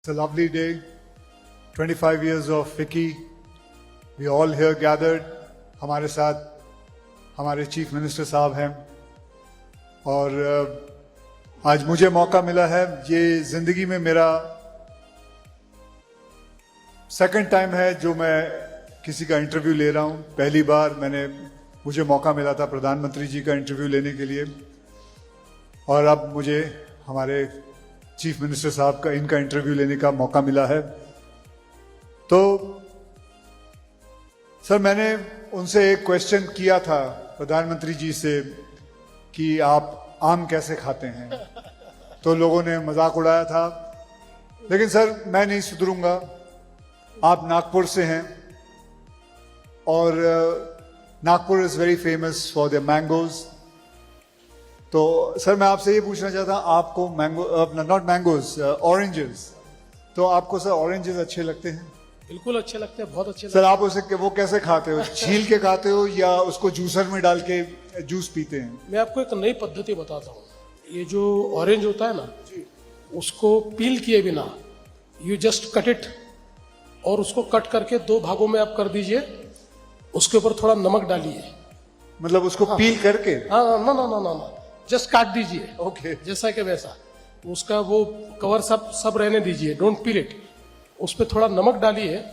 It's a lovely day. 25 years of Vicky. We all here gathered. हमारे साथ हमारे chief minister साहब हैं और आज मुझे मौका मिला है. ये जिंदगी में मेरा सेकंड टाइम है जो मैं किसी का इंटरव्यू ले रहा हूं. पहली बार मुझे मौका मिला था प्रधानमंत्री जी का इंटरव्यू लेने के लिए और अब मुझे हमारे चीफ मिनिस्टर साहब का इनका इंटरव्यू लेने का मौका मिला है. तो सर मैंने उनसे एक क्वेश्चन किया था प्रधानमंत्री जी से कि आप आम कैसे खाते हैं, तो लोगों ने मजाक उड़ाया था. लेकिन सर मैं नहीं सुधरूंगा. आप नागपुर से हैं और Nagpur is very famous for the mangoes. तो सर मैं आपसे ये पूछना चाहता हूँ, आपको नॉट मैंगोज, ऑरेंजेस, तो आपको सर ऑरेंजेस अच्छे लगते हैं? बिल्कुल अच्छे लगते हैं, बहुत अच्छे लगते सर आप उसे वो कैसे खाते हो? छील के खाते हो या उसको जूसर में डाल के जूस पीते हैं? मैं आपको एक नई पद्धति बताता हूँ. ये जो ऑरेंज होता है ना, उसको पील किए बिना यू जस्ट कट इट और उसको कट करके दो भागों में आप कर दीजिए. उसके ऊपर थोड़ा नमक डालिए. मतलब उसको पील करके? हाँ, ना, जस्ट काट दीजिए. ओके. जैसा कि वैसा उसका वो कवर सब रहने दीजिए. Don't peel it. उस पर थोड़ा नमक डालिए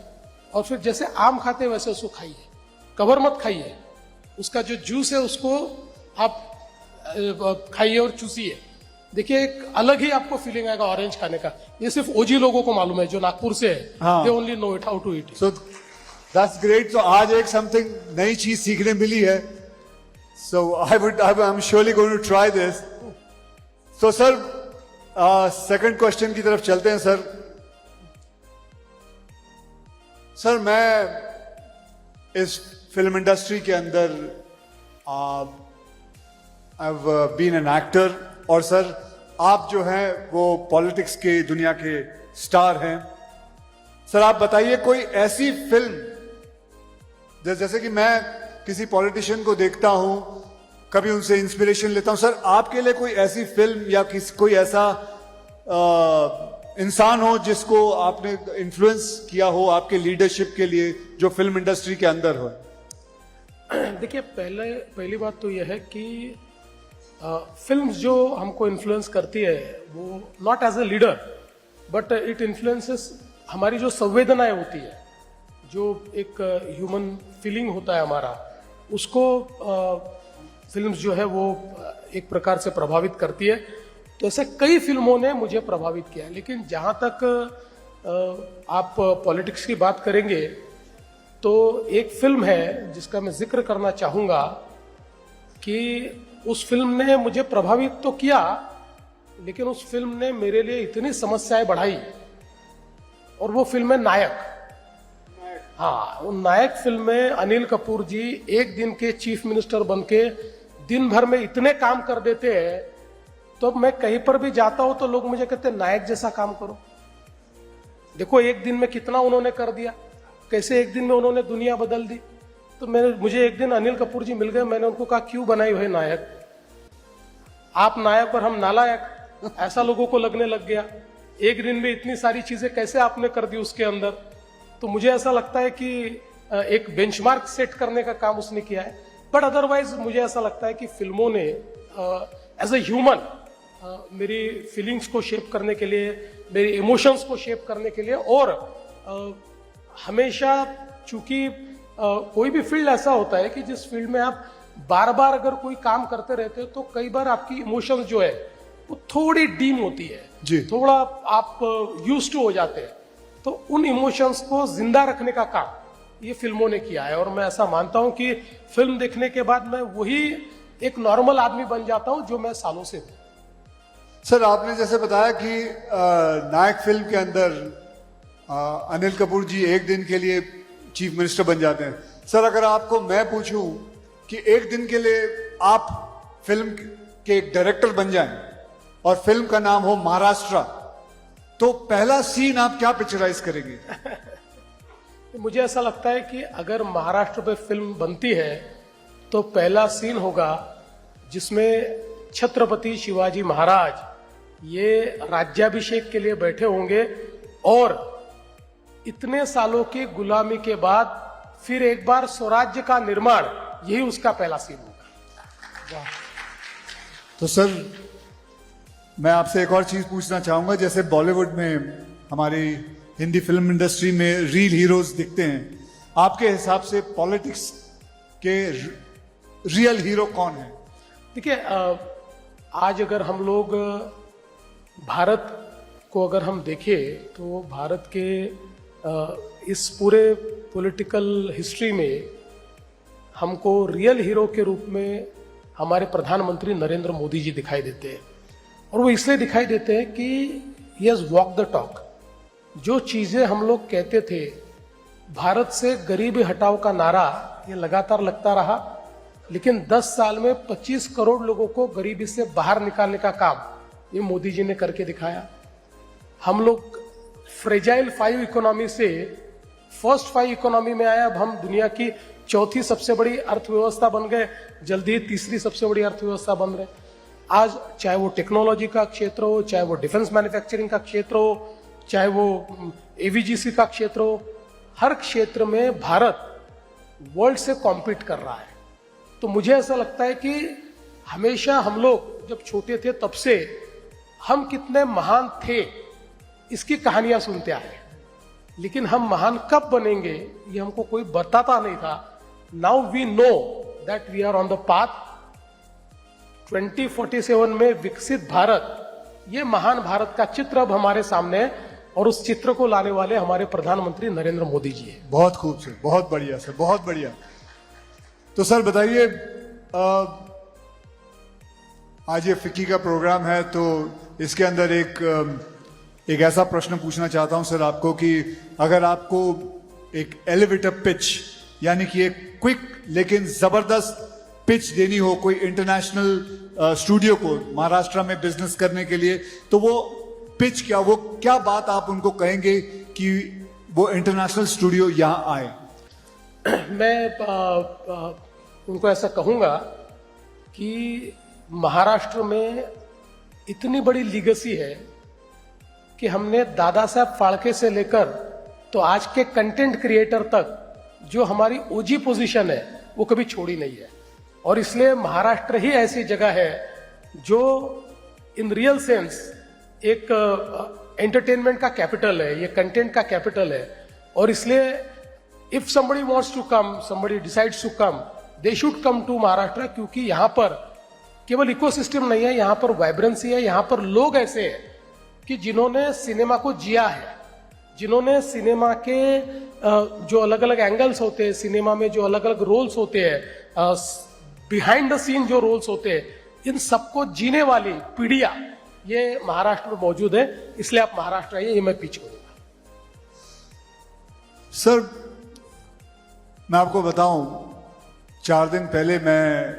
और फिर जैसे आम खाते हैं वैसे उसको खाइए. कवर मत खाइए. उसका जो जूस है उसको आप खाइए और चूसिए. देखिए एक अलग ही आपको फीलिंग आएगा ऑरेंज खाने का. ये सिर्फ ओजी लोगों को मालूम है जो नागपुर से है. They only know it how to eat. So that's great. तो आज एक समथिंग नई चीज सीखने मिली है. So I'm surely going to try this. So sir, second question की तरफ चलते हैं सर. सर मैं इस फिल्म इंडस्ट्री के अंदर I've been an actor और सर आप जो हैं वो पॉलिटिक्स के दुनिया के स्टार हैं. सर आप बताइए कोई ऐसी फिल्म जैसे कि मैं किसी पॉलिटिशियन को देखता हूं, कभी उनसे इंस्पिरेशन लेता हूं. सर आपके लिए कोई ऐसी फिल्म या कोई ऐसा इंसान हो जिसको आपने इन्फ्लुएंस किया हो आपके लीडरशिप के लिए, जो फिल्म इंडस्ट्री के अंदर हो? देखिए पहली बात तो यह है कि फिल्म जो हमको इन्फ्लुएंस करती है वो not as a leader but it influences हमारी जो संवेदनाएं होती है, जो एक ह्यूमन फीलिंग होता है हमारा, उसको फिल्म्स जो है वो एक प्रकार से प्रभावित करती है. तो ऐसे कई फिल्मों ने मुझे प्रभावित किया है. लेकिन जहाँ तक आप पॉलिटिक्स की बात करेंगे तो एक फिल्म है जिसका मैं जिक्र करना चाहूँगा कि उस फिल्म ने मुझे प्रभावित तो किया, लेकिन उस फिल्म ने मेरे लिए इतनी समस्याएं बढ़ाई. और वो फिल्म है नायक. हाँ, वो नायक फिल्म में अनिल कपूर जी एक दिन के चीफ मिनिस्टर बनके दिन भर में इतने काम कर देते हैं. तो मैं कहीं पर भी जाता हूं तो लोग मुझे कहते हैं नायक जैसा काम करो. देखो एक दिन में कितना उन्होंने कर दिया, कैसे एक दिन में उन्होंने दुनिया बदल दी. तो मुझे एक दिन अनिल कपूर जी मिल गए. मैंने उनको कहा क्यों बनाई हुई नायक, आप नायक और हम नालायक, ऐसा लोगों को लगने लग गया. एक दिन में इतनी सारी चीजें कैसे आपने कर दी उसके अंदर. तो मुझे ऐसा लगता है कि एक बेंचमार्क सेट करने का काम उसने किया है. बट अदरवाइज मुझे ऐसा लगता है कि फिल्मों ने एज ए ह्यूमन मेरी फीलिंग्स को शेप करने के लिए, मेरी इमोशंस को शेप करने के लिए, और हमेशा चूंकि कोई भी फील्ड ऐसा होता है कि जिस फील्ड में आप बार बार अगर कोई काम करते रहते हो तो कई बार आपकी इमोशंस जो है वो थोड़ी डीम होती है जी. थोड़ा आप यूज्ड टू हो जाते हैं. तो उन इमोशंस को जिंदा रखने का काम ये फिल्मों ने किया है. और मैं ऐसा मानता हूं कि फिल्म देखने के बाद मैं वही एक नॉर्मल आदमी बन जाता हूं जो मैं सालों से हूं. सर आपने जैसे बताया कि नायक फिल्म के अंदर अनिल कपूर जी एक दिन के लिए चीफ मिनिस्टर बन जाते हैं. सर अगर आपको मैं पूछूं कि एक दिन के लिए आप फिल्म के एक डायरेक्टर बन जाएं और फिल्म का नाम हो महाराष्ट्र, तो पहला सीन आप क्या पिक्चराइज करेंगे? मुझे ऐसा लगता है कि अगर महाराष्ट्र पे फिल्म बनती है तो पहला सीन होगा जिसमें छत्रपति शिवाजी महाराज ये राज्याभिषेक के लिए बैठे होंगे और इतने सालों की गुलामी के बाद फिर एक बार स्वराज्य का निर्माण, यही उसका पहला सीन होगा। तो सर मैं आपसे एक और चीज पूछना चाहूंगा, जैसे बॉलीवुड में हमारी हिंदी फिल्म इंडस्ट्री में रियल हीरोज दिखते हैं, आपके हिसाब से पॉलिटिक्स के रियल हीरो कौन है? देखिए, आज अगर हम लोग भारत को अगर हम देखें तो भारत के इस पूरे पॉलिटिकल हिस्ट्री में हमको रियल हीरो के रूप में हमारे प्रधानमंत्री नरेंद्र मोदी जी दिखाई देते हैं। और वो इसलिए दिखाई देते हैं कि he has walk the talk. जो चीजें हम लोग कहते थे, भारत से गरीबी हटाओ का नारा ये लगातार लगता रहा, लेकिन 10 साल में 25 करोड़ लोगों को गरीबी से बाहर निकालने का काम ये मोदी जी ने करके दिखाया। हम लोग फ्रेजाइल 5 इकोनॉमी से फर्स्ट 5 इकोनॉमी में आए। अब हम दुनिया की चौथी सबसे बड़ी अर्थव्यवस्था बन गए, जल्दी ही तीसरी सबसे बड़ी अर्थव्यवस्था बन रहे। आज चाहे वो टेक्नोलॉजी का क्षेत्र हो, चाहे वो डिफेंस मैन्युफैक्चरिंग का क्षेत्र हो, चाहे वो एवीजीसी का क्षेत्र हो, हर क्षेत्र में भारत वर्ल्ड से कॉम्पीट कर रहा है। तो मुझे ऐसा लगता है कि हमेशा हम लोग जब छोटे थे तब से हम कितने महान थे इसकी कहानियां सुनते आए, लेकिन हम महान कब बनेंगे ये हमको कोई बताता नहीं था। Now we know that we are on the path. 2047 में विकसित भारत, ये महान भारत का चित्र अब हमारे सामने है और उस चित्र को लाने वाले हमारे प्रधानमंत्री नरेंद्र मोदी जी हैं। बहुत खूब सर, बहुत बढ़िया सर, बहुत बढ़िया। तो सर बताइए, आज ये फिक्की का प्रोग्राम है, तो इसके अंदर एक ऐसा प्रश्न पूछना चाहता हूं सर आपको कि अगर आपको एक एलिवेटर पिच, यानी कि एक क्विक लेकिन जबरदस्त पिच देनी हो कोई इंटरनेशनल स्टूडियो को महाराष्ट्र में बिजनेस करने के लिए, तो वो पिच क्या, वो क्या बात आप उनको कहेंगे कि वो इंटरनेशनल स्टूडियो यहां आए? मैं उनको ऐसा कहूंगा कि महाराष्ट्र में इतनी बड़ी लीगेसी है कि हमने दादा साहब फाल्के से लेकर तो आज के कंटेंट क्रिएटर तक जो हमारी ओजी पोजीशन है वो कभी छोड़ी नहीं है। और इसलिए महाराष्ट्र ही ऐसी जगह है जो इन रियल सेंस एक एंटरटेनमेंट का कैपिटल है, ये कंटेंट का कैपिटल है। और इसलिए if somebody wants to come, somebody decides to come, they should come to Maharashtra, क्योंकि यहाँ पर केवल इकोसिस्टम नहीं है, यहाँ पर वाइब्रेंसी है, यहाँ पर लोग ऐसे हैं कि जिन्होंने सिनेमा को जिया है, जिन्होंने सिनेमा के जो अलग अलग एंगल्स होते हैं, सिनेमा में जो अलग अलग रोल्स होते हैं, बिहाइंड द सीन जो रोल्स होते हैं, इन सबको जीने वाली पीढ़ियां ये महाराष्ट्र में मौजूद है। इसलिए आप महाराष्ट्र आइए, ये मैं पिच करूंगा। सर मैं आपको बताऊं, 4 दिन पहले मैं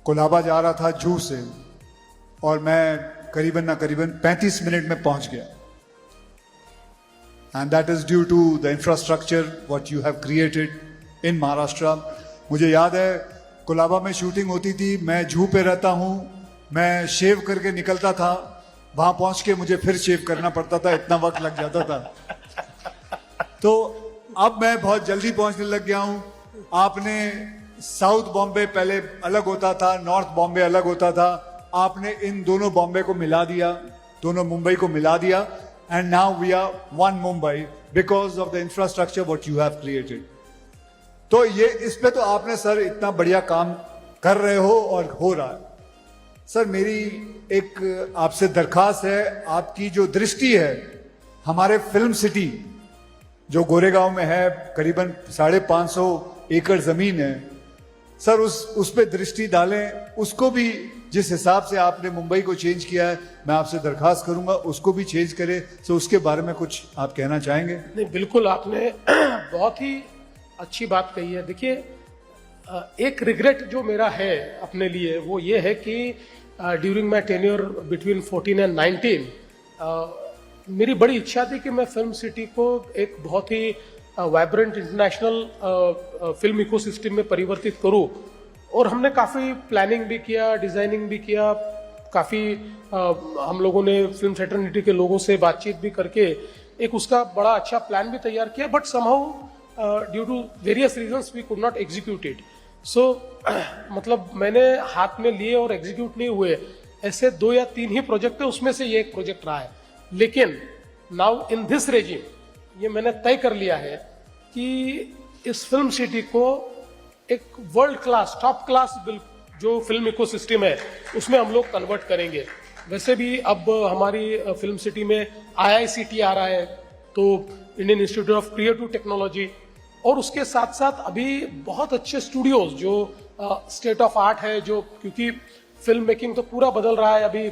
कोलाबा जा रहा था जू से, और मैं करीबन 35 मिनट में पहुंच गया। And that is due to the infrastructure what you have created in Maharashtra. मुझे याद है कोलाबा में शूटिंग होती थी, मैं जू पे रहता हूं, मैं शेव करके निकलता था, वहां पहुंच के मुझे फिर शेव करना पड़ता था, इतना वक्त लग जाता था। तो अब मैं बहुत जल्दी पहुंचने लग गया हूं। आपने साउथ बॉम्बे पहले अलग होता था, नॉर्थ बॉम्बे अलग होता था, आपने इन दोनों बॉम्बे को मिला दिया, दोनों मुंबई को मिला दिया, and now we are one Mumbai because of the infrastructure what you have created. तो ये इस पे तो आपने सर इतना बढ़िया काम कर रहे हो और हो रहा है। सर मेरी एक आपसे दरखास्त है, आपकी जो दृष्टि है हमारे फिल्म सिटी जो गोरेगांव में है, करीबन 550 एकड़ जमीन है, सर उस पे दृष्टि डालें, उसको भी जिस हिसाब से आपने मुंबई को चेंज किया है, मैं आपसे दरखास्त करूंगा उसको भी चेंज करें। तो उसके बारे में कुछ आप कहना चाहेंगे? नहीं, बिल्कुल, आपने बहुत ही अच्छी बात कही है। देखिए, एक रिग्रेट जो मेरा है अपने लिए वो ये है कि during my tenure between 14 and 19 मेरी बड़ी इच्छा थी कि मैं फिल्म सिटी को एक बहुत ही वाइब्रेंट इंटरनेशनल फिल्म इकोसिस्टम में परिवर्तित करूं। और हमने काफ़ी प्लानिंग भी किया, डिजाइनिंग भी किया, काफ़ी हम लोगों ने फिल्म फ्रेटर्निटी के लोगों से बातचीत भी करके एक उसका बड़ा अच्छा प्लान भी तैयार किया, but somehow due to various reasons we could not execute it. So मतलब मैंने हाथ में लिए और एग्जीक्यूट नहीं हुए ऐसे 2 या 3 ही प्रोजेक्ट है, उसमें से ये एक प्रोजेक्ट रहा है. लेकिन नाउ इन दिस रेजिम ये मैंने तय कर लिया है कि इस फिल्म सिटी को एक वर्ल्ड क्लास, टॉप क्लास जो फिल्म इकोसिस्टम है उसमें हम लोग कन्वर्ट करेंगे. वैसे भी अब हमारी फिल्म सिटी में IICT आ रहा है, तो Indian institute of creative technology, और उसके साथ साथ अभी बहुत अच्छे स्टूडियोज जो स्टेट ऑफ आर्ट है, जो क्योंकि फिल्म मेकिंग तो पूरा बदल रहा है अभी,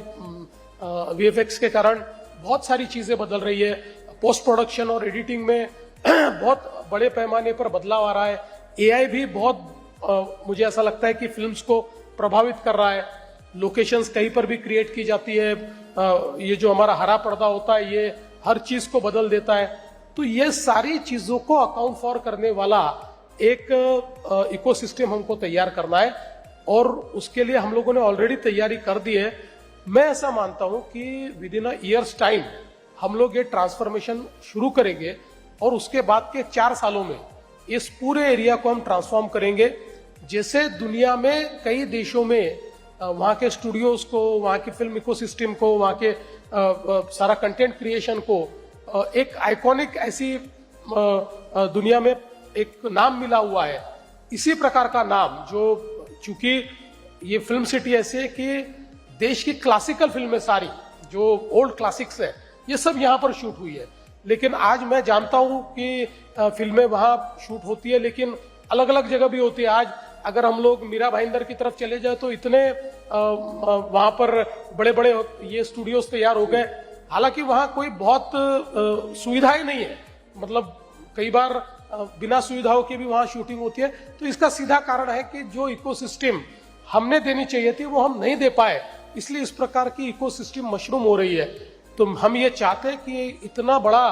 VFX के कारण बहुत सारी चीजें बदल रही है, पोस्ट प्रोडक्शन और एडिटिंग में बहुत बड़े पैमाने पर बदलाव आ रहा है. AI भी बहुत मुझे ऐसा लगता है कि फिल्म्स को प्रभावित कर रहा है. लोकेशंस कहीं पर भी क्रिएट की जाती है, ये जो हमारा हरा पर्दा होता है ये हर चीज को बदल देता है. तो ये सारी चीजों को अकाउंट फॉर करने वाला एक इकोसिस्टम हमको तैयार करना है, और उसके लिए हम लोगों ने ऑलरेडी तैयारी कर दी है. मैं ऐसा मानता हूं कि with in a years time हम लोग ये ट्रांसफॉर्मेशन शुरू करेंगे, और उसके बाद के 4 सालों में इस पूरे एरिया को हम ट्रांसफॉर्म करेंगे. जैसे दुनिया में कई देशों में वहाँ के स्टूडियोज को, वहाँ की फिल्म इकोसिस्टम को, वहाँ के सारा कंटेंट क्रिएशन को एक आइकॉनिक ऐसी दुनिया में एक नाम मिला हुआ है, इसी प्रकार का नाम, जो चूंकि ये फिल्म सिटी ऐसी है कि देश की क्लासिकल फिल्में सारी जो ओल्ड क्लासिक्स है ये सब यहाँ पर शूट हुई है. लेकिन आज मैं जानता हूँ कि फिल्में वहाँ शूट होती है, लेकिन अलग अलग जगह भी होती है. आज अगर हम लोग मीरा भाईंदर की तरफ चले जाए तो इतने वहां पर बड़े बड़े ये स्टूडियोज तैयार हो गए, हालांकि वहां कोई बहुत सुविधाएं नहीं है, मतलब कई बार बिना सुविधाओं के भी वहां शूटिंग होती है. तो इसका सीधा कारण है कि जो इकोसिस्टम हमने देनी चाहिए थी वो हम नहीं दे पाए, इसलिए इस प्रकार की इकोसिस्टम मशरूम हो रही है. तो हम ये चाहते हैं कि इतना बड़ा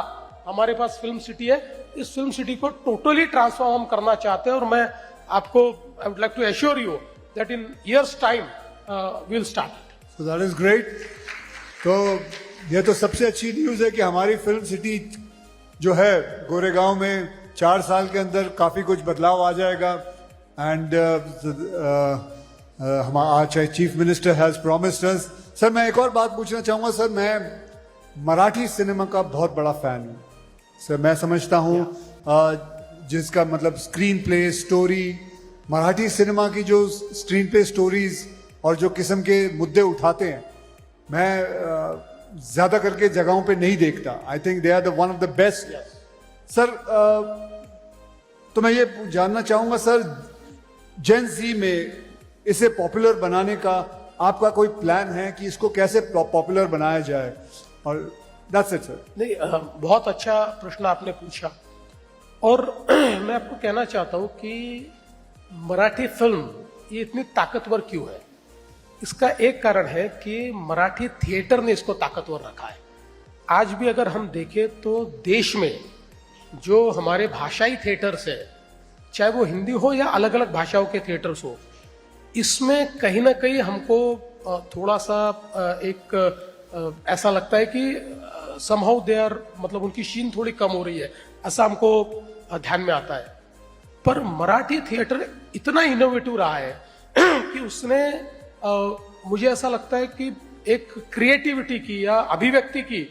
हमारे पास फिल्म सिटी है, इस फिल्म सिटी को टोटली ट्रांसफॉर्म करना चाहते हैं, और मैं आपको I would like to assure you that in years time we'll start. So that is great. तो ये तो सबसे अच्छी न्यूज है कि हमारी फिल्म सिटी जो है गोरेगांव में 4 साल के अंदर काफी कुछ बदलाव आ जाएगा. एंड हमारा chief minister has promised us. Sir मैं एक और बात पूछना चाहूंगा. सर मैं मराठी सिनेमा का बहुत बड़ा फैन हूँ. सर मैं समझता हूँ जिसका मतलब screen play, story, Marathi cinema की जो स्क्रीन प्ले स्टोरीज और जो किस्म के मुद्दे उठाते हैं, मैं ज्यादा करके जगहों पे नहीं देखता. I think they are the one of the best. Sir तो मैं ये जानना चाहूंगा सर, जेन ज़ी में इसे पॉपुलर बनाने का आपका कोई प्लान है कि इसको कैसे पॉपुलर बनाया जाए? और दैट्स इट सर. नहीं, बहुत अच्छा प्रश्न आपने पूछा, और मैं आपको कहना चाहता हूं कि मराठी फिल्म ये इतनी ताकतवर क्यों है. इसका एक कारण है कि मराठी थिएटर ने इसको ताकतवर रखा है. आज भी अगर हम देखें तो देश में जो हमारे भाषाई थिएटर्स है, चाहे वो हिंदी हो या अलग अलग भाषाओं के थिएटर्स हो, इसमें कहीं ना कहीं हमको थोड़ा सा एक ऐसा लगता है कि समहाउ दे आर, मतलब उनकी शीन थोड़ी कम हो रही है, ऐसा हमको ध्यान में आता है. पर मराठी थिएटर इतना इनोवेटिव रहा है कि उसने मुझे ऐसा लगता है कि एक क्रिएटिविटी की या अभिव्यक्ति की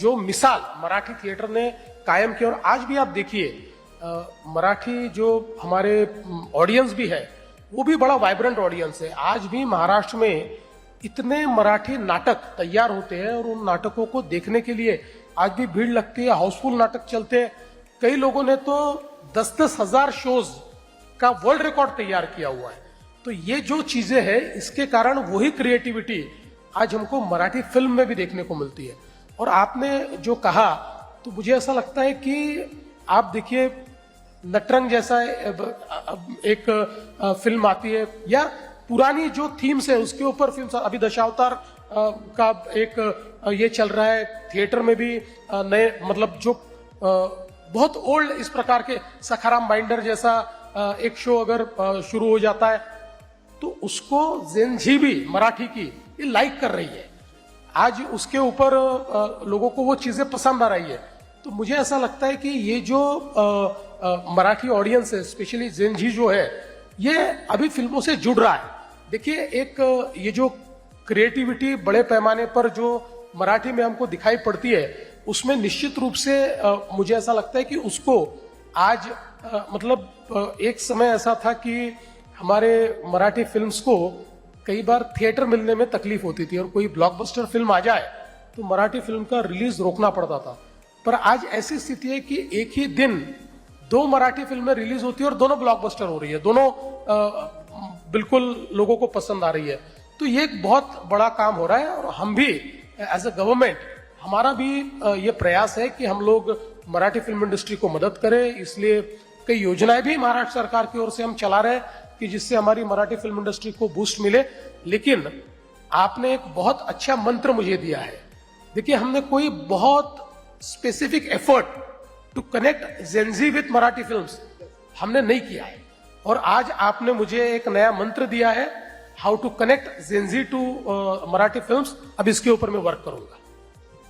जो मिसाल मराठी थिएटर ने कायम की. और आज भी आप देखिए मराठी जो हमारे ऑडियंस भी है वो भी बड़ा वाइब्रेंट ऑडियंस है. आज भी महाराष्ट्र में इतने मराठी नाटक तैयार होते हैं और उन नाटकों को देखने के लिए आज भी भीड़ लगती है, हाउसफुल नाटक चलते हैं. कई लोगों ने तो 10-10 हजार शोज का वर्ल्ड रिकॉर्ड तैयार किया हुआ है. तो ये जो चीजें हैं इसके कारण वही क्रिएटिविटी आज हमको मराठी फिल्म में भी देखने को मिलती है. और आपने जो कहा तो मुझे ऐसा लगता है कि आप देखिए नटरंग जैसा एक फिल्म आती है, या पुरानी जो थीम्स है उसके ऊपर फिल्म, अभी दशावतार का एक ये चल रहा है थिएटर में भी नए, मतलब जो बहुत ओल्ड इस प्रकार के सखाराम बाइंडर जैसा एक शो अगर शुरू हो जाता है तो उसको जेन जी भी मराठी की ये लाइक कर रही है, आज उसके ऊपर लोगों को वो चीजें पसंद आ रही है। तो मुझे ऐसा लगता है कि ये जो मराठी ऑडियंस है, स्पेशली जेन जी जो है, ये अभी फिल्मों से जुड़ रहा है। देखिए, एक ये जो क्रिएटिविटी बड़े पैमाने पर जो मराठी में हमको दिखाई पड़ती है, उसमें निश्चित रूप से मुझे ऐसा लगता है कि उसको आज मतलब एक समय ऐसा था कि हमारे मराठी फिल्म्स को कई बार थिएटर मिलने में तकलीफ होती थी, और कोई ब्लॉकबस्टर फिल्म आ जाए तो मराठी फिल्म का रिलीज रोकना पड़ता था। पर आज ऐसी स्थिति है कि एक ही दिन 2 मराठी फिल्में रिलीज होती है और दोनों ब्लॉकबस्टर हो रही है, दोनों बिल्कुल लोगों को पसंद आ रही है। तो ये एक बहुत बड़ा काम हो रहा है, और हम भी एज अ गवर्नमेंट, हमारा भी ये प्रयास है कि हम लोग मराठी फिल्म इंडस्ट्री को मदद करें। इसलिए कई योजनाएं भी महाराष्ट्र सरकार की ओर से हम चला रहे हैं कि जिससे हमारी मराठी फिल्म इंडस्ट्री को बूस्ट मिले। लेकिन आपने एक बहुत अच्छा मंत्र मुझे दिया है। देखिए, हमने कोई बहुत specific effort to connect Gen Z with Marathi films हमने नहीं किया है, और आज आपने मुझे एक नया मंत्र दिया है, how to connect Gen Z to Marathi films. अब इसके ऊपर मैं वर्क करूंगा।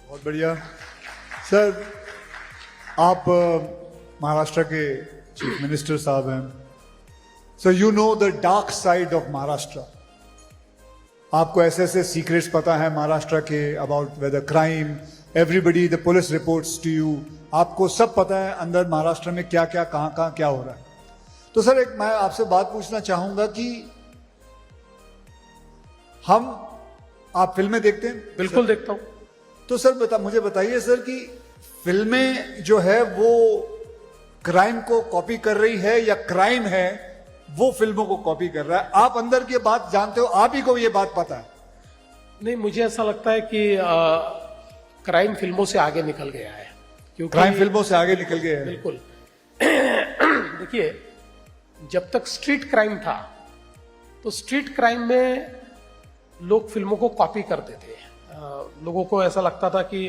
बहुत बढ़िया सर। आप महाराष्ट्र के चीफ मिनिस्टर साहब हैं, so you know the dark side of Maharashtra. आपको ऐसे ऐसे सीक्रेट्स पता है महाराष्ट्र के, about weather crime, everybody, the police reports to you, आपको सब पता है अंदर महाराष्ट्र में क्या क्या कहां क्या हो रहा है। तो सर, एक मैं आपसे बात पूछना चाहूंगा कि आप फिल्में देखते हैं? बिल्कुल देखता हूं। तो सर मुझे बताइए सर कि फिल्में जो है वो क्राइम को कॉपी कर रही है या क्राइम है वो फिल्मों को कॉपी कर रहा है? आप अंदर की बात जानते हो, आप ही को ये बात पता है। नहीं, मुझे ऐसा लगता है कि क्राइम फिल्मों से आगे निकल गया है, क्योंकि क्राइम फिल्मों से आगे निकल गया है। बिल्कुल। देखिए, जब तक स्ट्रीट क्राइम था तो स्ट्रीट क्राइम में लोग फिल्मों को कॉपी करते थे। लोगों को ऐसा लगता था कि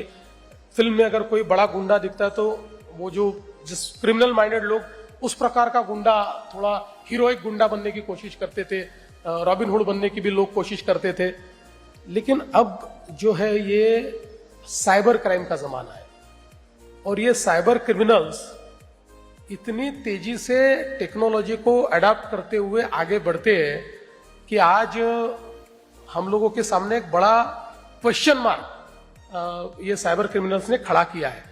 फिल्म में अगर कोई बड़ा गुंडा दिखता है तो वो जो जिस क्रिमिनल माइंडेड लोग उस प्रकार का गुंडा, थोड़ा हीरोइक गुंडा बनने की कोशिश करते थे, रॉबिन हुड बनने की भी लोग कोशिश करते थे। लेकिन अब जो है ये साइबर क्राइम का जमाना है, और ये साइबर क्रिमिनल्स इतनी तेजी से टेक्नोलॉजी को अडॉप्ट करते हुए आगे बढ़ते हैं कि आज हम लोगों के सामने एक बड़ा क्वेश्चन मार्क ये साइबर क्रिमिनल्स ने खड़ा किया है।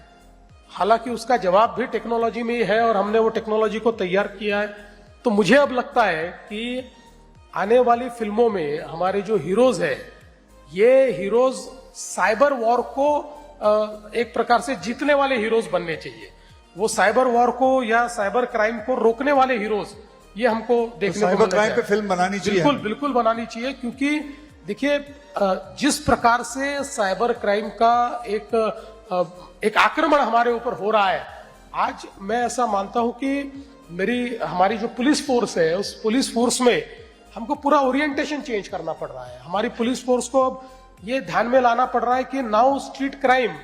हालांकि उसका जवाब भी टेक्नोलॉजी में ही है, और हमने वो टेक्नोलॉजी को तैयार किया है। तो मुझे अब लगता है कि आने वाली फिल्मों में हमारे जो हीरोज है, ये हीरोज साइबर वॉर को एक प्रकार से जीतने वाले हीरोज बनने चाहिए। वो साइबर वॉर को या साइबर क्राइम को रोकने वाले हीरोज, ये हमको देखने को साइबर क्राइम पे फिल्म बनानी चाहिए। बिल्कुल बिल्कुल बनानी चाहिए, क्योंकि देखिए, जिस प्रकार से साइबर क्राइम का एक आक्रमण हमारे ऊपर हो रहा है, आज मैं ऐसा मानता हूं कि हमारी जो पुलिस फोर्स है, उस पुलिस फोर्स में हमको पूरा ओरिएंटेशन चेंज करना पड़ रहा है। हमारी पुलिस फोर्स को अब ये ध्यान में लाना पड़ रहा है कि नाउ स्ट्रीट क्राइम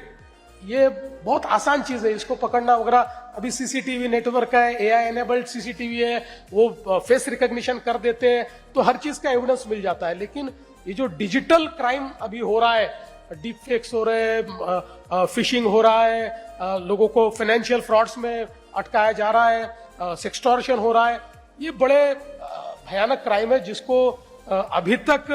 ये बहुत आसान चीज है, इसको पकड़ना वगैरह। अभी सीसीटीवी नेटवर्क है, एआई एनेबल्ड सीसीटीवी है, वो फेस रिकॉग्निशन कर देते हैं, तो हर चीज का एविडेंस मिल जाता है। लेकिन ये जो डिजिटल क्राइम अभी हो रहा है, डीप फेक्स हो रहे हैं, फिशिंग हो रहा है, लोगों को फाइनेंशियल फ्रॉड्स में अटकाया जा रहा है, सेक्सटॉर्शन हो रहा है, ये बड़े भयानक क्राइम है जिसको अभी तक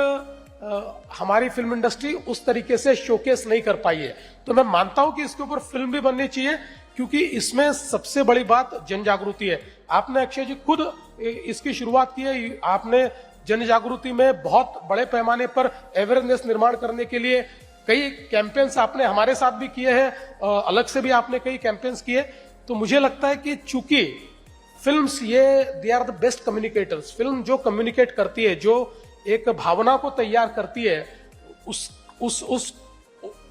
हमारी फिल्म इंडस्ट्री उस तरीके से शोकेस नहीं कर पाई है। तो मैं मानता हूं कि इसके ऊपर फिल्म भी बननी चाहिए, क्योंकि इसमें सबसे बड़ी बात जन जागृति है। आपने अक्षय जी खुद इसकी शुरुआत की है, आपने जन जागृति में बहुत बड़े पैमाने पर अवेयरनेस निर्माण करने के लिए कई कैंपेन्स आपने हमारे साथ भी किए हैं, अलग से भी आपने कई कैंपेन्स किए। तो मुझे लगता है कि चूंकि films they are the best communicators. Film जो कम्युनिकेट करती है, जो एक भावना को तैयार करती है,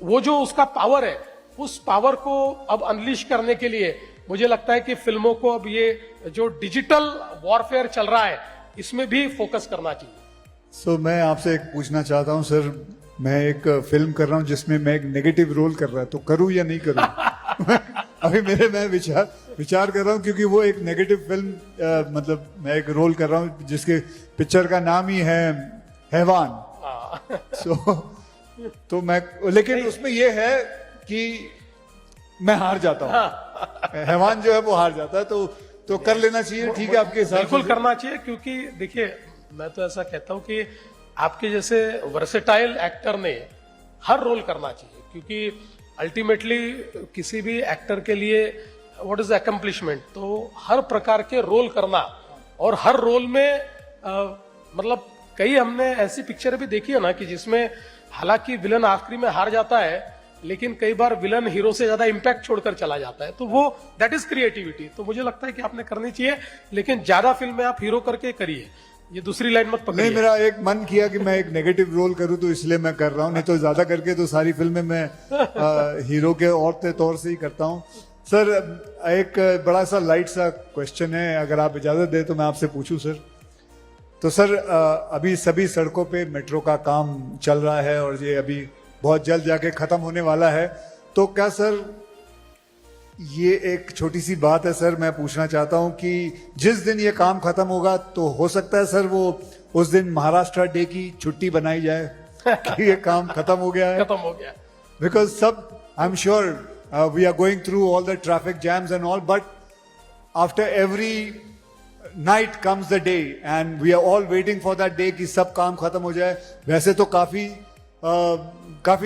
वो जो उसका पावर है, उस पावर को अब अनलीश करने के लिए मुझे लगता है कि फिल्मों को अब ये जो डिजिटल वॉरफेयर चल रहा है, इसमें भी फोकस करना चाहिए। मैं आपसे एक पूछना चाहता हूं सर, मैं एक फिल्म कर रहा हूं जिसमें मैं एक नेगेटिव रोल कर रहा है, तो करूं या नहीं करूं? अभी मैं विचार कर रहा हूं, क्योंकि वो एक नेगेटिव फिल्म, मतलब मैं एक रोल कर रहा हूं जिसके पिक्चर का नाम ही है हैवान। तो मैं, लेकिन उसमें ये है कि मैं हार जाता हूँ। हैवान जो है वो हार जाता है, तो कर लेना चाहिए। ठीक है, आपके हिसाब बिल्कुल से करना चाहिए, क्योंकि देखिए मैं तो ऐसा कहता हूं कि आपके जैसे वर्सेटाइल एक्टर ने हर रोल करना चाहिए, क्योंकि अल्टीमेटली किसी भी एक्टर के लिए व्हाट इज अकम्प्लिशमेंट, तो हर प्रकार के रोल करना, और हर रोल में मतलब कई हमने ऐसी पिक्चर भी देखी है ना कि जिसमें हालांकि विलन आखिरी में हार जाता है, लेकिन कई बार विलन हीरो से ज्यादा इंपैक्ट छोड़कर चला जाता है, तो वो दैट इज क्रिएटिविटी। तो मुझे लगता है कि आपने करनी चाहिए, लेकिन ज्यादा फिल्म में आप हीरो करके करिए, ये दूसरी लाइन मत पकड़िए। नहीं, मेरा एक मन किया कि मैं एक नेगेटिव रोल करूं, तो इसलिए मैं कर रहा हूं, नहीं तो ज्यादा करके तो सारी फिल्में मैं हीरो के और तौर से ही करता हूं। सर, एक बड़ा सा लाइट सा क्वेश्चन है, अगर आप इजाजत दें तो मैं आपसे पूछूं सर। तो सर, अभी सभी सड़कों पे मेट्रो का काम चल रहा है और ये अभी बहुत जल्द जाके खत्म होने वाला है, तो क्या सर, ये एक छोटी सी बात है सर, मैं पूछना चाहता हूं कि जिस दिन ये काम खत्म होगा तो हो सकता है सर वो उस दिन महाराष्ट्र डे की छुट्टी बनाई जाए कि ये काम खत्म हो गया है। खत्म हो गया, बिकॉज सब, I am sure we are going through all the traffic jams and all, but after every night comes the day and we are all waiting for that day कि सब काम खत्म हो जाए। वैसे तो काफी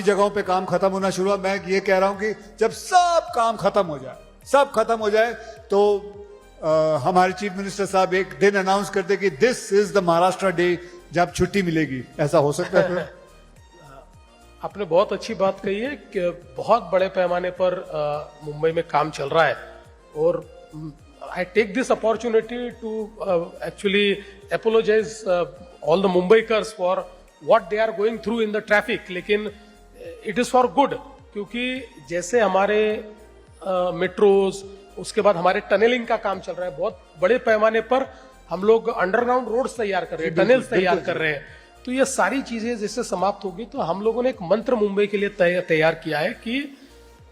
जगहों पे काम खत्म होना शुरू हुआ। मैं ये कह रहा हूं कि जब सब काम खत्म हो जाए तो हमारे चीफ मिनिस्टर साहब एक दिन अनाउंस कर दे कि this is the Maharashtra day, जब छुट्टी मिलेगी। ऐसा हो सकता है? आपने बहुत अच्छी बात कही है कि बहुत बड़े पैमाने पर मुंबई में काम चल रहा है, और I take this opportunity to actually apologize all the Mumbaikars for what they are going through in the traffic, लेकिन it is for good, क्योंकि जैसे हमारे मेट्रोज, उसके बाद हमारे टनलिंग का काम चल रहा है, बहुत बड़े पैमाने पर हम लोग अंडरग्राउंड रोड्स तैयार कर रहे हैं, टनल्स तैयार कर रहे हैं, तो ये सारी चीजें जैसे समाप्त होगी, तो हम लोगों ने एक मंत्र मुंबई के लिए तैयार किया है कि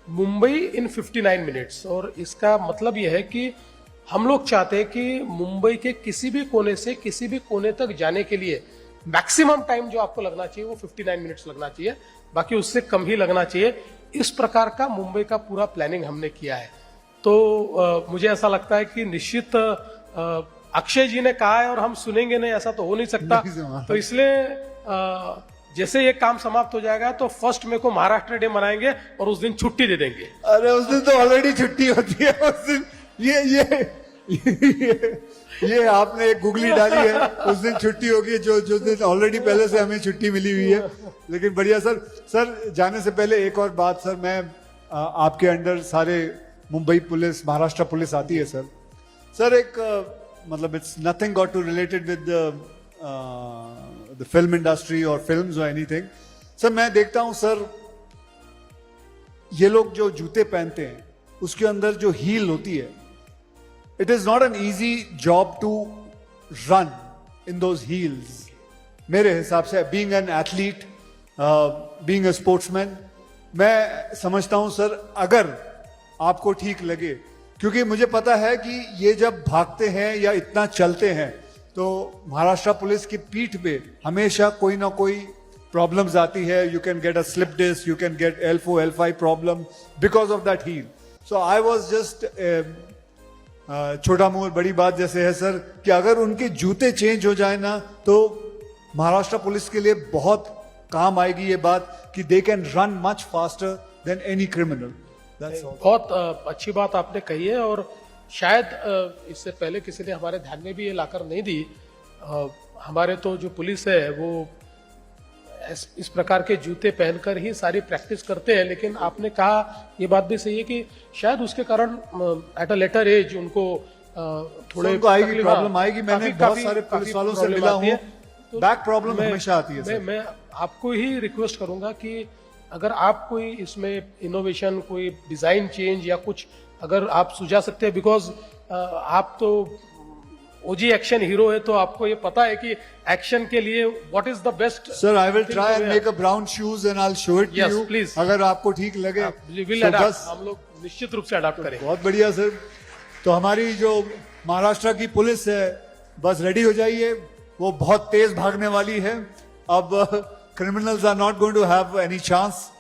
मुंबई इन 59 मिनट्स, और इसका मतलब यह है कि हम लोग चाहते हैं कि मुंबई के किसी भी कोने से किसी भी कोने तक जाने के लिए मैक्सिमम टाइम जो आपको लगना चाहिए वो 59 मिनट्स लगना चाहिए, बाकी उससे कम ही लगना चाहिए। इस प्रकार का मुंबई का पूरा प्लानिंग हमने किया है। तो मुझे ऐसा लगता है कि निश्चित अक्षय जी ने कहा है और हम सुनेंगे नहीं, ऐसा तो हो नहीं सकता। तो इसलिए जैसे ये काम समाप्त हो जाएगा तो 1 मई को महाराष्ट्र डे मनाएंगे और उस दिन छुट्टी दे देंगे। अरे उस दिन तो ऑलरेडी छुट्टी होती है उस दिन। ये आपने एक गुगली डाली है, उस दिन छुट्टी होगी, जो दिन ऑलरेडी पहले से हमें छुट्टी मिली हुई है। लेकिन बढ़िया सर। सर, जाने से पहले एक और बात सर, मैं आपके अंडर सारे मुंबई पुलिस, महाराष्ट्र पुलिस आती है सर। सर, एक मतलब it's nothing got to related with the film industry और फिल्म्स और एनीथिंग। सर, मैं देखता हूं सर, ये लोग जो जूते पहनते हैं उसके अंदर जो हील होती है, it is not an easy job to run in those heels. मेरे हिसाब से being an athlete, being a sportsman, मैं समझता हूं सर, अगर आपको ठीक लगे, क्योंकि मुझे पता है कि ये जब भागते हैं या इतना चलते हैं तो महाराष्ट्र पुलिस की पीठ पे हमेशा कोई ना कोई प्रॉब्लम्स आती है। You can get a slip disc, you can get L4, L5 problem because of that heel. So I was just, छोटा मुंह बड़ी बात जैसे है सर, कि अगर उनके जूते चेंज हो जाए ना तो महाराष्ट्र पुलिस के लिए बहुत काम आएगी ये बात कि they can run much faster than any criminal. बहुत अच्छी बात आपने कही है, और शायद इससे पहले किसी ने हमारे ध्यान में भी ये लाकर नहीं दी। हमारे तो जो पुलिस है वो इस प्रकार के जूते पहनकर ही सारी प्रैक्टिस करते हैं, लेकिन आपने कहा ये बात भी सही है कि शायद उसके कारण एट अ लेटर एज उनको थोड़े प्रॉब्लम आएगी। मैंने बहुत सारे पुलिस वालों से मिला हूं, बैक प्रॉब्लम हमेशा आती है। मैं आपको ही रिक्वेस्ट करूंगा कि अगर आप कोई इसमें इनोवेशन, कोई डिजाइन चेंज या कुछ अगर आप सुझा सकते हैं, बिकॉज आप तो ओजी एक्शन हीरो है, तो आपको ये पता है कि एक्शन के लिए what is the best. Sir, I will try and make a brown shoes and I will show it to you, please, अगर आपको ठीक लगे। हम लोग निश्चित रूप से अडॉप्ट करेंगे। बहुत बढ़िया सर। तो हमारी जो महाराष्ट्र की पुलिस है, बस रेडी हो जाइए, वो बहुत तेज भागने वाली है। अब criminals are not going to have any chance.